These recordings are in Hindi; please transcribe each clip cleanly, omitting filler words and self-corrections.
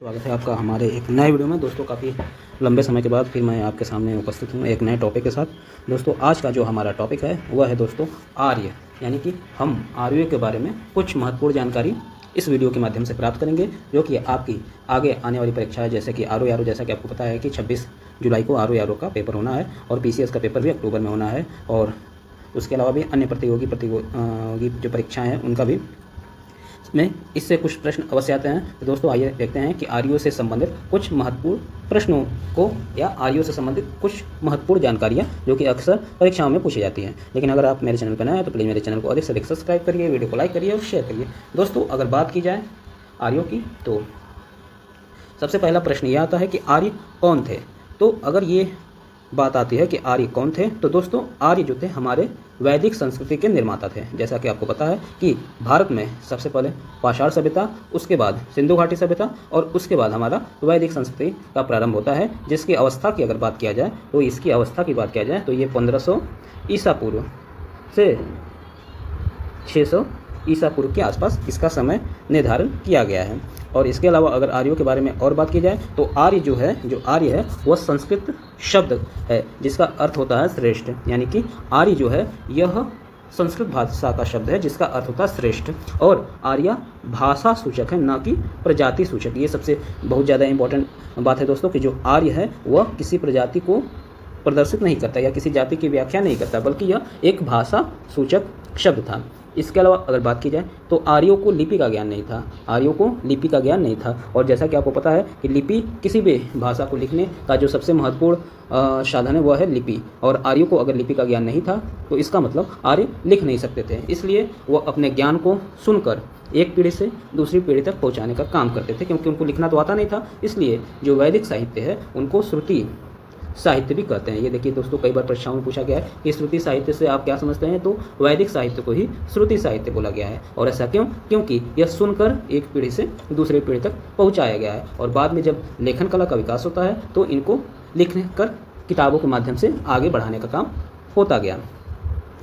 स्वागत है आपका हमारे एक नए वीडियो में। दोस्तों काफ़ी लंबे समय के बाद फिर मैं आपके सामने उपस्थित हूँ एक नए टॉपिक के साथ। दोस्तों आज का जो हमारा टॉपिक है वह है दोस्तों आर्य, यानी कि हम आर्यों के बारे में कुछ महत्वपूर्ण जानकारी इस वीडियो के माध्यम से प्राप्त करेंगे, जो कि आपकी आगे आने वाली परीक्षा है, जैसे कि आर ओ, जैसा कि आपको पता है कि 26 जुलाई को आर ओ का पेपर होना है और PCS का पेपर भी अक्टूबर में होना है, और उसके अलावा भी अन्य प्रतियोगी जो परीक्षाएँ हैं उनका भी में इससे कुछ प्रश्न अवश्य आते हैं। तो दोस्तों आइए देखते हैं कि आर्यों से संबंधित कुछ महत्वपूर्ण प्रश्नों को या आर्यों से संबंधित कुछ महत्वपूर्ण जानकारियां जो कि अक्सर परीक्षाओं में पूछी जाती हैं। लेकिन अगर आप मेरे चैनल पर नए हैं तो प्लीज़ मेरे चैनल को अधिक से अधिक सब्सक्राइब करिए, वीडियो को लाइक करिए और शेयर करिए। दोस्तों अगर बात की जाए आर्यों की तो सबसे पहला प्रश्न यह आता है कि आर्य कौन थे। तो अगर ये बात आती है कि आर्य कौन थे, तो दोस्तों आर्य जो थे हमारे वैदिक संस्कृति के निर्माता थे। जैसा कि आपको पता है कि भारत में सबसे पहले पाषाण सभ्यता, उसके बाद सिंधु घाटी सभ्यता और उसके बाद हमारा वैदिक संस्कृति का प्रारंभ होता है, जिसकी अवस्था की अगर बात किया जाए तो इसकी अवस्था की बात किया जाए तो ये 1500 ईसा पूर्व से 600 ईसा पूर्व के आसपास इसका समय निर्धारण किया गया है। और इसके अलावा अगर आर्यों के बारे में और बात की जाए तो आर्य जो आर्य है वह संस्कृत शब्द है जिसका अर्थ होता है श्रेष्ठ, यानी कि आर्य जो है यह संस्कृत भाषा का शब्द है जिसका अर्थ होता है श्रेष्ठ, और आर्य भाषा सूचक है ना कि प्रजाति सूचक। ये सबसे बहुत ज़्यादा इंपॉर्टेंट बात है दोस्तों कि जो आर्य है वह किसी प्रजाति को प्रदर्शित नहीं करता या किसी जाति की व्याख्या नहीं करता, बल्कि यह एक भाषा सूचक शब्द था। इसके अलावा अगर बात की जाए तो आर्यों को लिपि का ज्ञान नहीं था, आर्यों को लिपि का ज्ञान नहीं था। और जैसा कि आपको पता है कि लिपि किसी भी भाषा को लिखने का जो सबसे महत्वपूर्ण साधन है वह है लिपि, और आर्यों को अगर लिपि का ज्ञान नहीं था तो इसका मतलब आर्य लिख नहीं सकते थे। इसलिए वह अपने ज्ञान को सुनकर एक पीढ़ी से दूसरी पीढ़ी तक पहुँचाने का काम करते थे, क्योंकि उनको लिखना तो आता नहीं था। इसलिए जो वैदिक साहित्य है उनको श्रुति साहित्य भी कहते हैं। ये देखिए दोस्तों कई बार परीक्षाओं में पूछा गया है कि श्रुति साहित्य से आप क्या समझते हैं, तो वैदिक साहित्य को ही श्रुति साहित्य बोला गया है। और ऐसा क्यों? क्योंकि यह सुनकर एक पीढ़ी से दूसरी पीढ़ी तक पहुंचाया गया है, और बाद में जब लेखन कला का विकास होता है तो इनको लिख कर किताबों के माध्यम से आगे बढ़ाने का काम होता गया।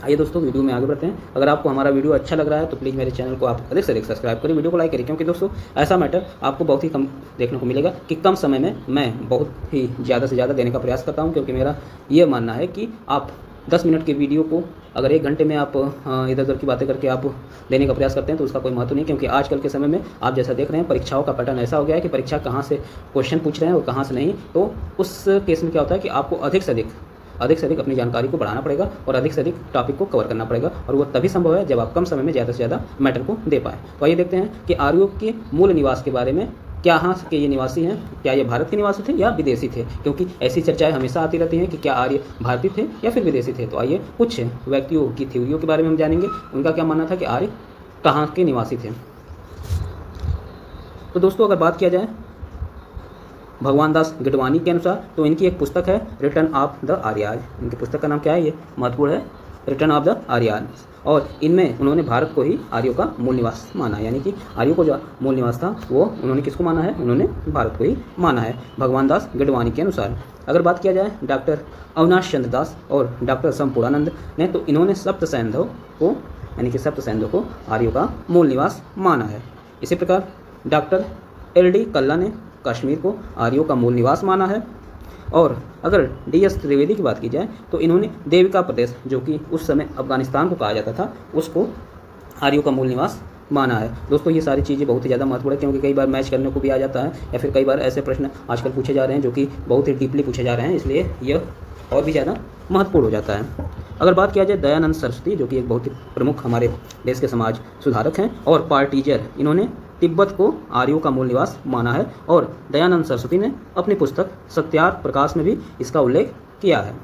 आइए दोस्तों वीडियो में आगे बढ़ते हैं। अगर आपको हमारा वीडियो अच्छा लग रहा है तो प्लीज़ मेरे चैनल को आप अधिक से अधिक सब्सक्राइब करिए, वीडियो को लाइक करिए, क्योंकि दोस्तों ऐसा मैटर आपको बहुत ही कम देखने को मिलेगा कि कम समय में मैं बहुत ही ज़्यादा से ज़्यादा देने का प्रयास करता हूं। क्योंकि मेरा ये मानना है कि आप 10 मिनट के वीडियो को अगर 1 घंटे में आप इधर उधर की बातें करके आप देने का प्रयास करते हैं तो उसका कोई महत्व नहीं। क्योंकि आजकल के समय में आप जैसा देख रहे हैं परीक्षाओं का पैटर्न ऐसा हो गया है कि परीक्षा कहाँ से क्वेश्चन पूछ रहे हैं और कहाँ से नहीं। तो उस केस में क्या होता है कि आपको अधिक से अधिक अपनी जानकारी को बढ़ाना पड़ेगा और अधिक से अधिक टॉपिक को कवर करना पड़ेगा, और वो तभी संभव है जब आप कम समय में ज़्यादा से ज़्यादा मैटर को दे पाएँ। तो आइए देखते हैं कि आर्यों के मूल निवास के बारे में, क्या यहाँ के ये निवासी हैं, क्या ये भारत के निवासी थे या विदेशी थे, क्योंकि ऐसी चर्चाएं हमेशा आती रहती हैं कि क्या आर्य भारतीय थे या फिर विदेशी थे। तो आइए कुछ व्यक्तियों की थ्योरियों के बारे में हम जानेंगे, उनका क्या मानना था कि आर्य कहाँ के निवासी थे। तो दोस्तों अगर बात किया जाए भगवान दास गिडवानी के अनुसार तो इनकी एक पुस्तक है रिटर्न ऑफ द आर्याज। इनकी पुस्तक का नाम क्या है, ये महत्वपूर्ण है, रिटर्न ऑफ द आर्याज। और इनमें उन्होंने भारत को ही आर्यों का मूल निवास माना, यानी कि आर्यों को जो मूल निवास था वो उन्होंने किसको माना है, उन्होंने भारत को ही माना है भगवान दास गिडवानी के अनुसार। अगर बात किया जाए डॉक्टर अविनाश चंद्र दास और डॉक्टर संपूर्णानंद ने, तो इन्होंने सप्त सैंधव को यानी कि सप्त सैंधव को आर्यों का मूल निवास माना है। इसी प्रकार डॉक्टर LD कल्ला ने कश्मीर को आर्यों का मूल निवास माना है। और अगर DS त्रिवेदी की बात की जाए तो इन्होंने देविका प्रदेश, जो कि उस समय अफगानिस्तान को कहा जाता था, उसको आर्यों का मूल निवास माना है। दोस्तों ये सारी चीज़ें बहुत ही ज़्यादा महत्वपूर्ण है, क्योंकि कई बार मैच करने को भी आ जाता है, या फिर कई बार ऐसे प्रश्न आजकल पूछे जा रहे हैं जो कि बहुत ही डीपली पूछे जा रहे हैं, इसलिए यह और भी ज़्यादा महत्वपूर्ण हो जाता है। अगर बात किया जाए दयानंद सरस्वती, जो कि एक बहुत ही प्रमुख हमारे देश के समाज सुधारक हैं और पार्टीजर, इन्होंने तिब्बत को आर्यों का मूल निवास माना है, और दयानंद सरस्वती ने अपनी पुस्तक सत्यार्थ प्रकाश में भी इसका उल्लेख किया है।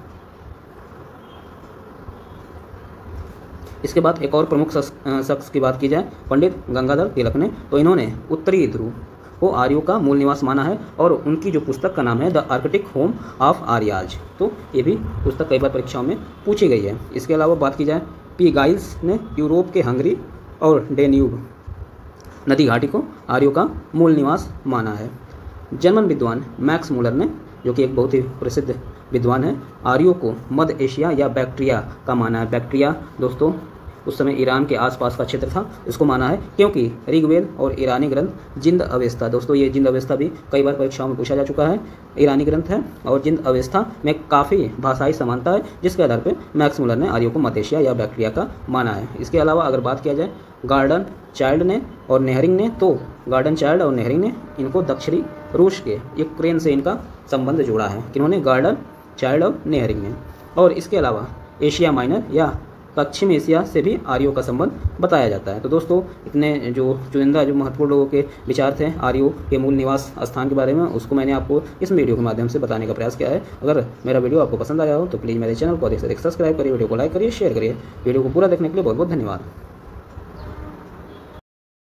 इसके बाद एक और प्रमुख शख्स की बात की जाए पंडित गंगाधर तिलक ने, तो इन्होंने उत्तरी ध्रुव को आर्यों का मूल निवास माना है, और उनकी जो पुस्तक का नाम है the Arctic home of Arya's. तो ये भी पुस्तक कई बार परीक्षाओं में पूछी गई है। इसके अलावा बात की जाए P. गाइल्स ने यूरोप के हंगरी और डेन्यूब नदी घाटी को आर्यों का मूल निवास माना है। जर्मन विद्वान मैक्स मूलर ने, जो कि एक बहुत ही प्रसिद्ध विद्वान है, आर्यों को मध्य एशिया या बैक्ट्रिया का माना है। बैक्ट्रिया दोस्तों उस समय ईरान के आसपास का क्षेत्र था, इसको माना है, क्योंकि ऋग्वेद और ईरानी ग्रंथ जिंद अवेस्ता, दोस्तों ये जिंद अवेस्ता भी कई बार परीक्षाओं में पूछा जा चुका है, ईरानी ग्रंथ है और जिंद अवेस्ता में काफ़ी भाषाई समानता है, जिसके आधार पर मैक्स मुलर ने आर्यों को मध्य एशिया या बैक्ट्रिया का माना है। इसके अलावा अगर बात किया जाए गार्डन चाइल्ड ने और नेहरिंग ने, तो गार्डन चाइल्ड और नेहरिंग ने इनको दक्षिणी रूस के यूक्रेन से इनका संबंध जोड़ा है। किन्होंने? गार्डन चाइल्ड और नेहरिंग ने। और इसके अलावा एशिया माइनर या पश्चिम एशिया से भी आर्यों का संबंध बताया जाता है। तो दोस्तों इतने जो चुनिंदा जो महत्वपूर्ण लोगों के विचार थे आर्यों के मूल निवास स्थान के बारे में, उसको मैंने आपको इस वीडियो के माध्यम से बताने का प्रयास किया है। अगर मेरा वीडियो आपको पसंद आया हो तो प्लीज़ मेरे चैनल को अधिक से अधिक सब्सक्राइब करिए, वीडियो को लाइक करिए, शेयर करिए। वीडियो को पूरा देखने के लिए बहुत बहुत धन्यवाद।